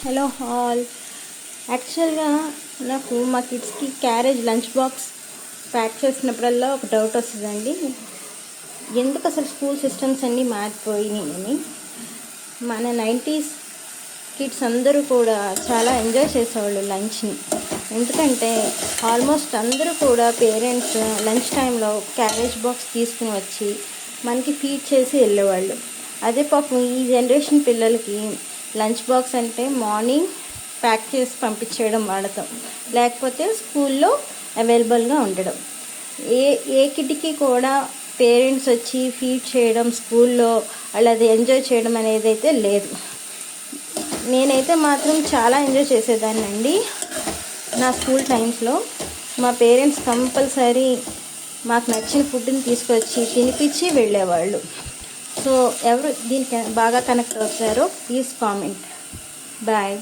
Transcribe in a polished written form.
Hello all. యాక్చువల్గా నాకు మా కిడ్స్కి క్యారేజ్ లంచ్ బాక్స్ ప్యాక్ చేసినప్పుడల్లా ఒక డౌట్ వస్తుందండి. ఎందుకు అసలు స్కూల్ సిస్టమ్స్ అన్నీ మారిపోయినాయి అని. మన 90s కిడ్స్ అందరూ కూడా చాలా ఎంజాయ్ చేసేవాళ్ళు లంచ్ని. ఎందుకంటే ఆల్మోస్ట్ అందరూ కూడా పేరెంట్స్ లంచ్ టైంలో క్యారేజ్ బాక్స్ తీసుకుని వచ్చి మనకి ఫీడ్ చేసి వెళ్ళేవాళ్ళు. అదే పాపం ఈ జనరేషన్ పిల్లలకి లంచ్ బాక్స్ అంటే మార్నింగ్ ప్యాక్ చేసి పంపించేయడం వాడతాం, లేకపోతే స్కూల్లో అవైలబుల్గా ఉండడం. ఏ కిడ్కి కూడా పేరెంట్స్ వచ్చి ఫీడ్ చేయడం, స్కూల్లో వాళ్ళది ఎంజాయ్ చేయడం అనేది అయితే లేదు. నేనైతే మాత్రం చాలా ఎంజాయ్ చేసేదాన్ని అండి. నా స్కూల్ టైమ్స్లో మా పేరెంట్స్ కంపల్సరీ మాకు నచ్చిన ఫుడ్ని తీసుకొచ్చి తినిపించి వెళ్ళేవాళ్ళు. సో ఎవరు దీనికి బాగా కనెక్ట్ అవుతారో ప్లీజ్ కామెంట్. బాయ్.